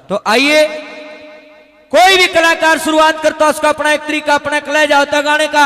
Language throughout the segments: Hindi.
तो आइए, कोई भी कलाकार शुरुआत करता है उसका अपना एक तरीका, अपना एक लहजा होता है गाने का।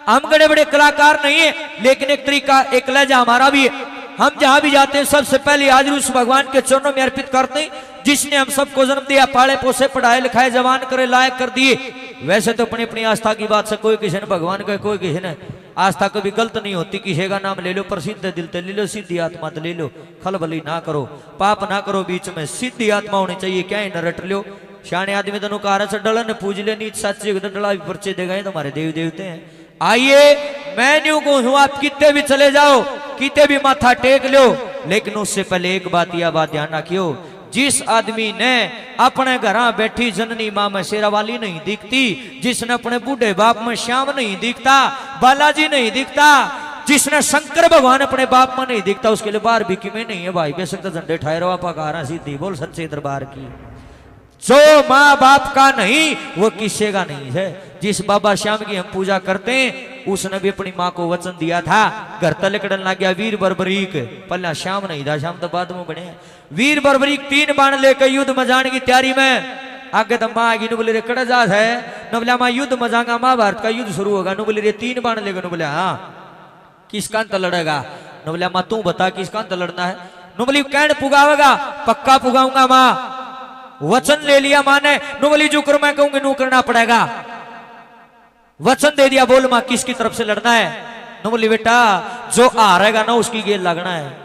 हम बड़े बड़े कलाकार नहीं है, लेकिन एक तरीका, एक लहजा हमारा भी है। हम जहां भी जाते हैं सबसे पहले हाजिरी उस भगवान के चरणों में अर्पित करते हैं जिसने हम सबको जन्म दिया, पाले पोसे, पढ़ाए लिखाए, जवान करे, लायक कर दिए। वैसे तो अपनी अपनी आस्था की बात से कोई किसी ने भगवान का, कोई किसी ने आस्था कभी गलत नहीं होती। किसी का नाम ले लो, प्रसिद्ध दिल ते ले लो, सीधी आत्मा तो ले लो, खलबली ना करो, पाप ना करो, बीच में सीधी आत्मा होनी चाहिए। क्या ही न रट लो, सियाने आदमी तेन कार से डलन पूज ले, नीच सच्चे डला भी पर्चे देगा, तुम्हारे देवी देवते हैं। आइए, मैं न्यू कहूं, आप कितने भी चले जाओ, कितने भी माथा टेक लो, लेकिन उससे पहले एक बात, यह बात ध्यान रखियो, जिस आदमी ने अपने घर बैठी जननी मां में शेरावाली नहीं दिखती, जिसने अपने बूढ़े बाप में श्याम नहीं दिखता, बालाजी नहीं दिखता, जिसने शंकर भगवान अपने बाप में नहीं दिखता, उसके लिए बार भी में नहीं है भाई। बेशक तो झंडे ठहरो आप अकारा सीधी बोल सच्चे दरबार की। जो माँ बाप का नहीं वो किसी का नहीं है। जिस बाबा श्याम की हम पूजा करते हैं उसने भी अपनी माँ को वचन दिया था, घर तलकड़न लग गया वीर बर्बरीक, पहला श्याम नहीं था, श्याम तो बाद में बने। वीर बर्बरीक 3 बाण लेकर युद्ध में जाने की तैयारी में, आगे तो माँ आगी, बोले रे कड़जाज है, न बोला माँ युद्ध में जाऊंगा, महाभारत का युद्ध शुरू होगा, न बोले रे 3 बाण लेकर, न बोले हाँ किसका अंत लड़ेगा, न बोला माँ तू बता किसका अंत लड़ना है, न बोली कैंड पुगावेगा, पक्का पुगाऊंगा माँ, वचन ले लिया माँ ने, न बोली जो कर मैं कहूंगी नू करना पड़ेगा, वचन दे दिया, बोल माँ किसकी तरफ से लड़ना है, न बोली बेटा जो हारेगा ना उसकी गेल लगना है।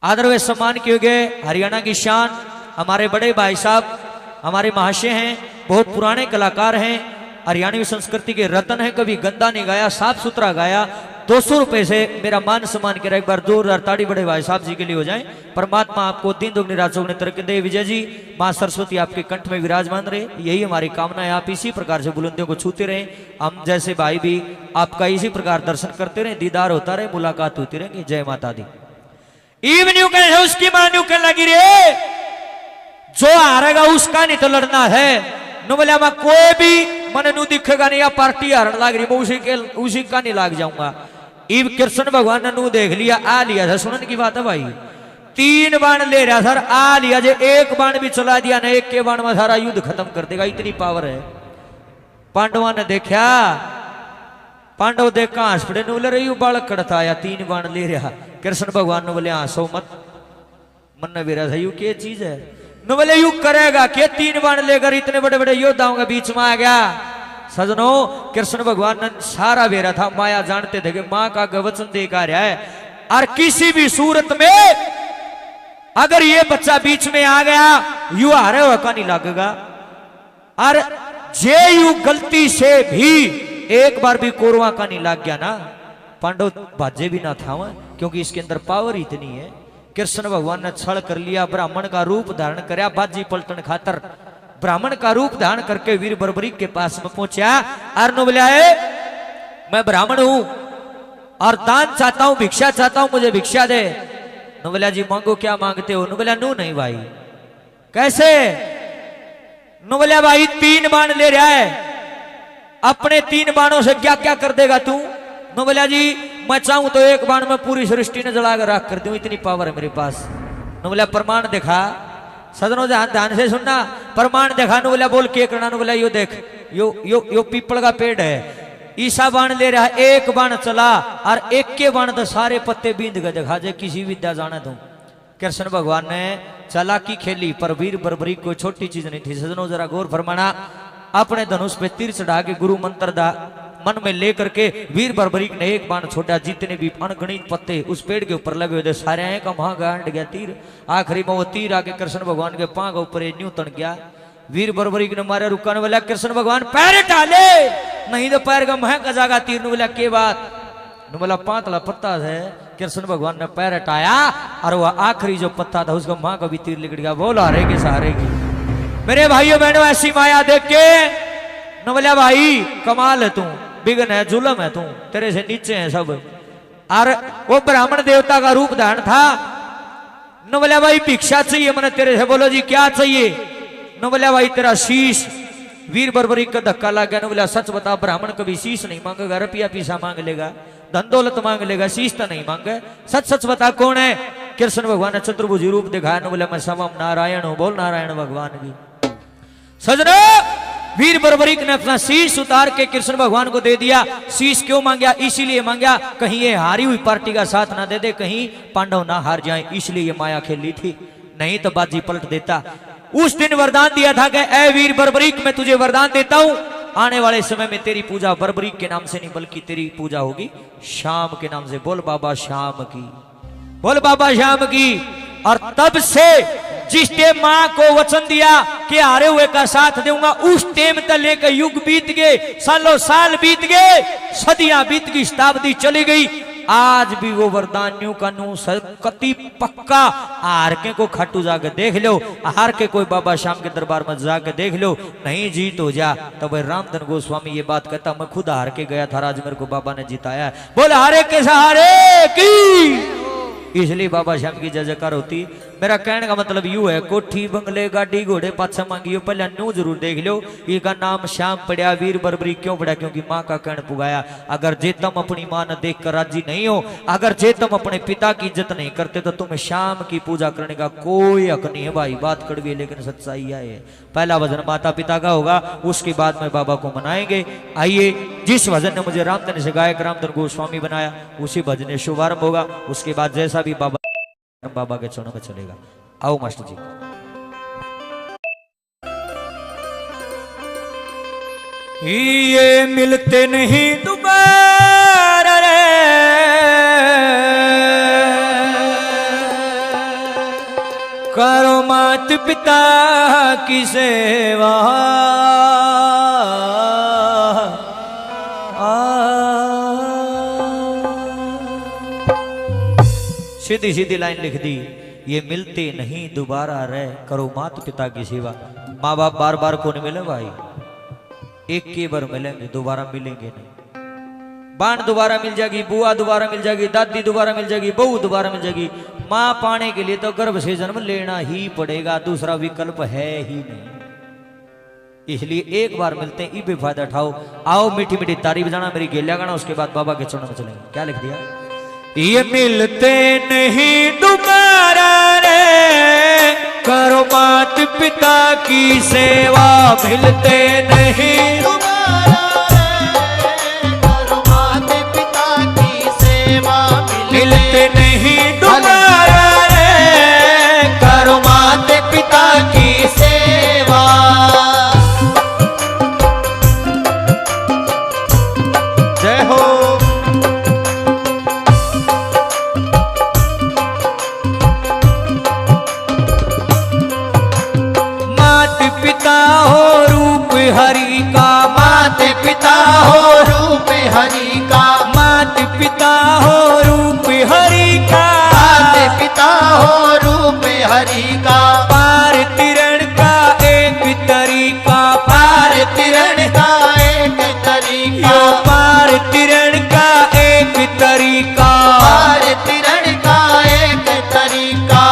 आदर व सम्मान किए गए हरियाणा की शान हमारे बड़े भाई साहब, हमारे महाशय हैं, बहुत पुराने कलाकार हैं, हरियाणवी संस्कृति के रत्न हैं, कभी गंदा नहीं गाया, साफ सुथरा गाया। 200 रुपए से मेरा मान सम्मान करा, एक बार जोरदार ताड़ी बड़े भाई साहब जी के लिए हो जाए। परमात्मा आपको दिन दुगनी रात चौगुनी तरक्की दे। विजय जी, माँ सरस्वती आपके कंठ में विराजमान रहे, यही हमारी कामना है। आप इसी प्रकार से बुलंदियों को छूते रहे, हम जैसे भाई भी आपका इसी प्रकार दर्शन करते रहे, दीदार होता रहे, मुलाकात होती रहेगी। जय माता दी। इवन्यू कहे उसकी मान्यू कहने लगी रे, जो हारेगा उसका नहीं तो लड़ना है, नु बोले मैं कोई भी मन नू दिखेगा नहीं, या पार्टी हारन लग रही, मैं उसी का नहीं लाग जाऊंगा। इव कृष्ण भगवान ने नू देख लिया, आ लिया था, सुनने की बात है भाई, 3 बाण ले रहा सर, आ लिया, जे एक बाण भी चला दिया ना, एक के बाण में सारा युद्ध खत्म कर देगा, इतनी पावर है। पांडवा ने देखा, पांडव देख कहां हंस पड़े, बोले रही बालक खड़ता आया, 3 बाण ले रहा। कृष्ण भगवान ने बोले हंसो मत, मन ने बेरा था यू क्या चीज है, न बोले यू करेगा के 3 बाण लेकर इतने बड़े बड़े योद्धाओं के बीच में आ गया। सजनों, कृष्ण भगवान ने सारा बेरा था, माया जानते थे कि मां का वचन देकर रहा है, और किसी भी सूरत में अगर ये बच्चा बीच में आ गया यू हारे हुआ का नहीं लगेगा, और जे यू गलती से भी एक बार भी कोरवा का नहीं लग गया ना, पांडव भाजे भी ना था वह, क्योंकि इसके अंदर पावर इतनी है। कृष्ण भगवान ने छल कर लिया, ब्राह्मण का रूप धारण करया, बाजी पलटन खातर ब्राह्मण का रूप धारण करके वीर बर्बरीक के पास में पहुंचा, और नु बोला मैं ब्राह्मण हूं और दान चाहता हूं, भिक्षा चाहता हूं, मुझे भिक्षा दे। नु बोला जी मांगो, क्या मांगते हो? नु बोला नू नहीं भाई। कैसे? नु बोला भाई 3 बाण ले रहा है, अपने 3 बाणों से क्या क्या कर देगा तू? नु बोला जी मैं चाहूं तो एक बाण में पूरी सृष्टि ने जलाकर राख कर दूं, इतनी पावर है मेरे पास। नु बोला प्रमाण दिखा। सदनों ध्यान से सुनना, प्रमाण दिखा। नु बोला बोल के करना? नु बोला यो देख, यो पीपल का पेड़ है, ईसा बाण ले रहा है, एक बाण चला और एक के बाण तो सारे पत्ते बींद के दिखा जे, किसी विद्या जाने तू। कृष्ण भगवान ने चालाकी खेली, पर वीर बर्बरीक कोई छोटी चीज नहीं थी। सदनों जरा गौर फरमाना, अपने धनुष पे तीर चढ़ा के गुरु मंत्र दा मन में लेकर के वीर बर्बरीक ने एक बाण छोड़ा, जितने भी अनगणित पत्ते उस पेड़ के ऊपर लगे हुए थे सारे आए का वहां गांड गया तीर। आखिरी में वो तीर आके कृष्ण भगवान के पांव के ऊपर न्यू तन गया। वीर बर्बरीक ने मारे, रुकाने वाला कृष्ण भगवान पैर डाले, नहीं तो पैर का महक जागा तीर। नु बोला के बात? नु बोला पातला पत्ता है। कृष्ण भगवान ने पैर हटाया और वह आखिरी जो पत्ता था उसका मां का भी तीर लिकट गया। बोल हारे के सहारे की। मेरे भाइयों बहनों, ऐसी माया देख के नु बोला भाई कमाल है तू, बिगन है, जुलम है तू, तेरे से नीचे है सब। और वो ब्राह्मण देवता का रूप धारण था। न बोला भाई भिक्षा चाहिए मैंने तेरे से। बोलो जी क्या चाहिए? न बोला भाई तेरा शीश। वीर बर्बरीक का धक्का लग गया। न बोला सच बता, ब्राह्मण कभी शीश नहीं मांगेगा, रुपया पैसा मांग लेगा, धन दौलत मांग लेगा, शीश तो नहीं मांगे। सच सच बता कौन है? कृष्ण भगवान ने चतुर्भुज रूप दिखाया न बोले मैं समम नारायण हूं। बोल नारायण भगवान की। सजना वीर बर्बरीक ने अपना शीश उतार के कृष्ण भगवान को दे दिया। शीश क्यों मांगा? इसीलिए मांगा कहीं ये हारी हुई पार्टी का साथ ना दे दे, कहीं पांडव ना हार जाएं, इसलिए ये माया खेली थी, नहीं तो बाजी पलट देता। उस दिन वरदान दिया था कि ऐ वीर बर्बरीक मैं तुझे वरदान देता हूं, आने वाले समय में तेरी पूजा बर्बरीक के नाम से नहीं बल्कि तेरी पूजा होगी श्याम के नाम से। बोल बाबा श्याम की, बोल बाबा श्याम की। और तब से जिस टेम मां को वचन दिया कि हारे हुए का साथ दूंगा, उस टेम तक लेकर युग बीत गए, सालों साल बीत गए, सदियां बीत गई, शताब्दी चली गई। आज भी वो वरदान न्यू का नू कति पक्का। हार के को खाटू जाके देख लो, हार के कोई बाबा श्याम के दरबार में जाके देख लो, नहीं जीत हो जा। तो भाई रामधन गोस्वामी ये बात कहता, मैं खुद हार के गया था, आज मेरे को बाबा ने जिताया। बोले हारे के सहारे की, इसलिए बाबा श्याम की जय जयकार होती। मेरा कहने का मतलब यू है, कोठी बंगले गाड़ी घोड़े पाछा मांगियो, पहले न्यू जरूर देख लो इसका नाम श्याम पड़ा, वीर बर्बरी क्यों पड़ा? क्योंकि माँ का कहन पुगाया। अगर जे तुम अपनी मां ने देख कर राजी नहीं हो, अगर जे तुम अपने पिता की इज्जत नहीं करते, तो तुम्हें श्याम की पूजा करने का कोई हक नहीं है। भाई बात कड़वी लेकिन सच्चाई है। पहला भजन माता पिता का होगा, उसके बाद में बाबा को मनाएंगे। आइए, जिस भजन ने मुझे रामधन से गायक रामधन गोस्वामी बनाया, उसी भजन शुभारंभ होगा। उसके बाद जैसा भी बाबा के चरणों में चलेगा। आओ मास्टर जी। ये मिलते नहीं दोबारा रे, करो मात पिता की सेवा। सीधी सीधी लाइन लिख दी, ये मिलते नहीं दोबारा रहे, करो मात पिता की सेवा। माँ बाप बार बार को नहीं मिले भाई, एक के बार मिलेंगे, दोबारा मिलेंगे नहीं। बाण दोबारा मिल जाएगी, बुआ दोबारा मिल जाएगी, दादी दोबारा मिल जाएगी, बहू दोबारा मिल जाएगी। माँ पाने के लिए तो गर्भ से जन्म लेना ही पड़ेगा, दूसरा विकल्प है ही नहीं। इसलिए एक बार मिलते हैं, ये फायदा उठाओ। आओ मीठी मीठी तारी बजाना, मेरी गेलिया गाना, उसके बाद बाबा के चरणों में चलेंगे। क्या लिख दिया? ये मिलते नहीं दोबारा रे, करो मात पिता की सेवा। मिलते नहीं दोबारा रे, करो मात पिता की सेवा। मिलते नहीं दोबारा रे, करो मात पिता की सेवा। जय हो। हरि का मात पिता हो रूप हरि का, मात पिता हो रूप हरि का, मात पिता हो रूप हरि का। पार तिरण का एक तरीका, पार तिरण का एक तरीका, पार तिरण का एक तरीका, पार तिरण का एक तरीका।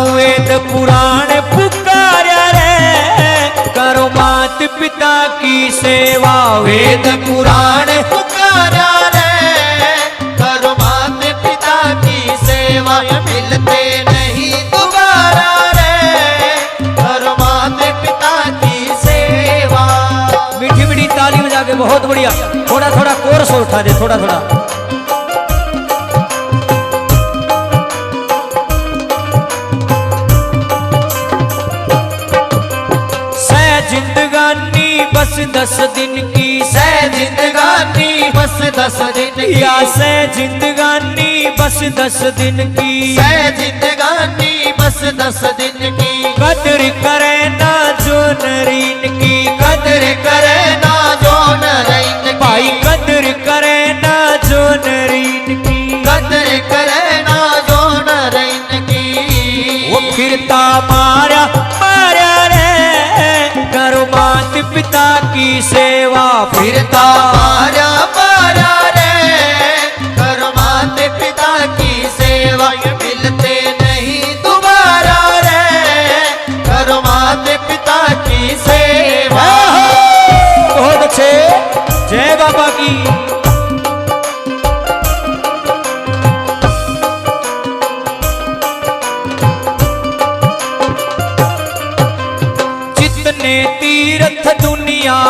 वेद पुराण पुकार्या रे, करो मात पिता की सेवा। वेद पुराण पुकारा रे, करो मात पिता की सेवा। मिलते नहीं दोबारा रे, करो मात पिता की सेवा। मीठी मीठी ताली बजा के, बहुत बढ़िया। थोड़ा थोड़ा कोर्स उठा दे, थोड़ा थोड़ा। जिंदगानी बस 10 दिन की, सै जिंदगानी बस 10 दिन की, या सै जिंदगानी बस 10 दिन की, सै जिंदगानी बस 10 दिन की। कदर करे ना जो नरीन की, कदर करे ना जो नरीन की, भाई कदर करे ना जो नरीन की, कदर करे ना जो नरीन की। वो फिरता मारा मारा रे, करो मात पिता की सेवा। फिरता मारा मारा रे, करो मात पिता की सेवा। मिलते नहीं दोबारा रे, करो मात पिता की सेवा। बहुत अच्छे, जय बाबा की।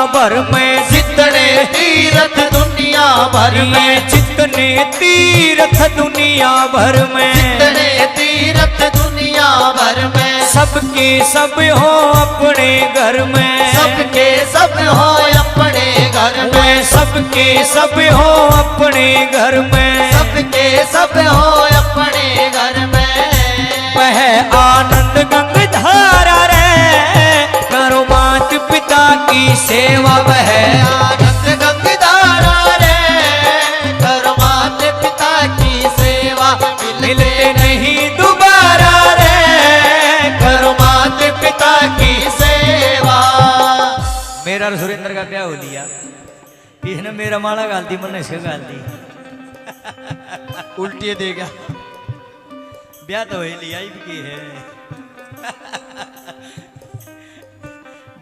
भर में, जितने तीर्थ दुनिया भर में, जितने तीर्थ दुनिया भर में, जितने तीर्थ दुनिया भर में, सबके सब हो अपने घर में, सबके सब हो अपने घर में, सबके सब हो अपने घर में, सबके सब हो अपने घर में। वह आनंद गंग धारा रे, करो मात पिता की सेवा। वह आनंद गंगधारा रे, करो मात पिता की सेवा। मिलते नहीं दोबारा रे, करो मात पिता की सेवा। मेरा और सुरेंद्र का ब्याह हो लिया, इसने मेरा माला गाल दी, मैंने इसका गाल दी, उल्टी देगा। ब्याह तो ही लिया ही की है।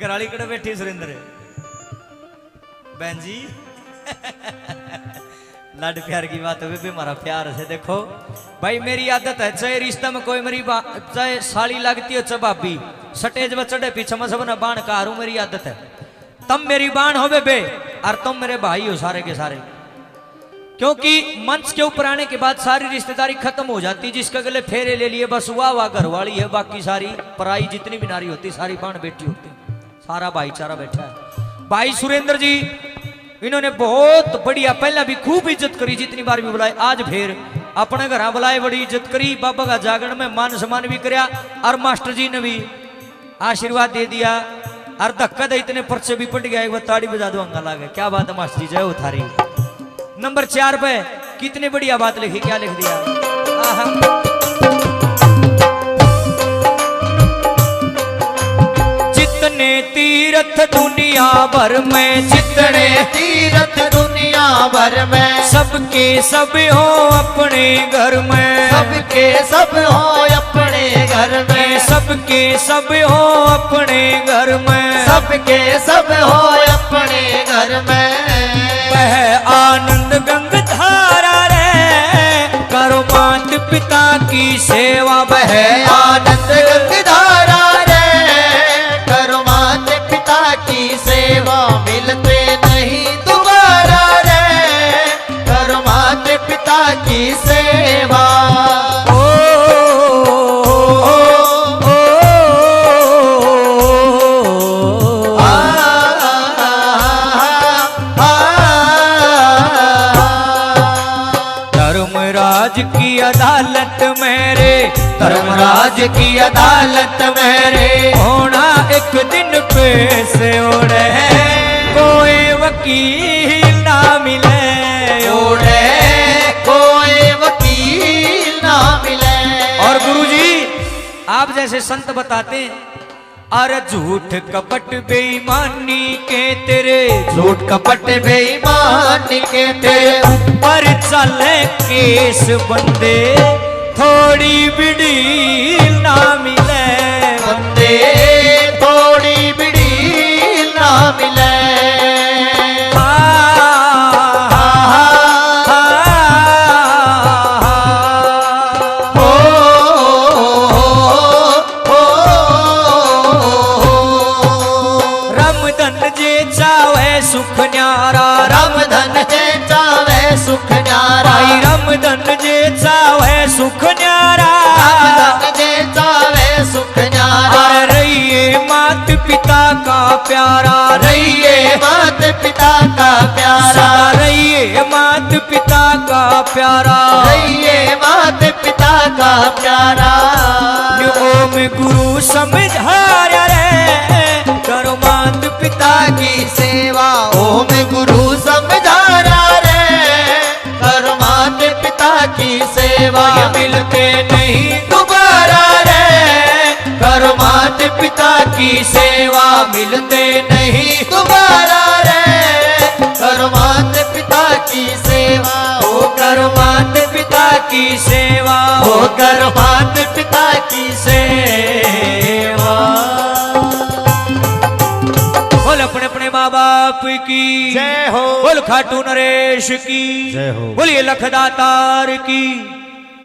गराली कड़े बैठी सुरेंद्र बहन जी। लाड प्यार की बात हो भी हमारा प्यार से देखो भाई, मेरी आदत है चाहे रिश्ता में कोई मेरी चाहे साड़ी लगती हो चाहे भाभी, सटेज में चढ़े पीछे में सब बाण कारू, मेरी आदत है। तुम मेरी बाण हो बे और तुम मेरे भाई हो सारे के सारे, क्योंकि मंच के ऊपर आने के बाद सारी रिश्तेदारी खत्म हो जाती। जिसका गले फेरे ले लिए बस वाह घरवाली है, बाकी सारी पराई जितनी भी नारी होती सारी बाण बेटी होती, सारा भाईचारा बैठा है। भाई सुरेंद्र जी इन्होंने बहुत बढ़िया पहला भी खूब इज्जत करी, जितनी बार भी बुलाए, आज फिर अपने घर बुलाए, बड़ी इज्जत करी। बाबा का जागरण में मान सम्मान भी कराया और मास्टर जी ने भी आशीर्वाद दे दिया और धक्का दे इतने पर्चे भी पट गया। एक बार ताड़ी बजा दो अंगा लागे, क्या बात है मास्टर जी, जय हो थारी। नंबर 4 पे कितनी बढ़िया बात लिखी, क्या लिख दिया, आहा। जितने तीर्थ दुनिया भर में, जितने तीर्थ दुनिया भर में, सबके सब हो अपने घर में, सबके सब हो अपने घर में, सबके सब हो अपने घर में, सबके सब हो अपने घर में। वह आनंद गंग धारा रे, करो मात पिता की सेवा। वह आनंद गंगधारा रे, करो मात पिता की सेवा। मिलते नहीं दोबारा रे, करो मात पिता की सेवा। धर्मराज की अदालत मेरे, धर्मराज की अदालत मेरे, होना एक दिन पेश ओढ़े, कोई वकील ना मिले ओढ़े, कोई वकील ना मिले। और गुरुजी आप जैसे संत बताते हैं, अरे झूठ कपट बेईमानी के तेरे, झूठ कपट बेईमानी के तेरे ऊपर चले केस बंदे, थोड़ी बिड़ी ना मिले बंदे, थोड़ी बिड़ी ना मिले। सुख न्यारा, रामधन जे चावे सुख न्यारा, भाई रामधन जे चावे सुख न्यारा, रामधन जे चावे सुख न्यारा। रहिए मात पिता का प्यारा, रहिए मात पिता का प्यारा, रहिए मात पिता का प्यारा, रहिए मात पिता का प्यारा। ओम गुरु समझाया रे, करो मात पिता की सेवा। ओम गुरु समझारा रे, करो मात पिता की सेवा। मिलते नहीं दोबारा रे, करो मात पिता की सेवा। मिलते नहीं दोबारा रे, करो मात पिता की सेवा। ओ करो मात पिता की सेवा, ओ करो मात पिता की सेवा। बोल अपने अपने माँ बाप की जय हो। बोल खाटू नरेश की जय हो। बोलिए लखदातार की।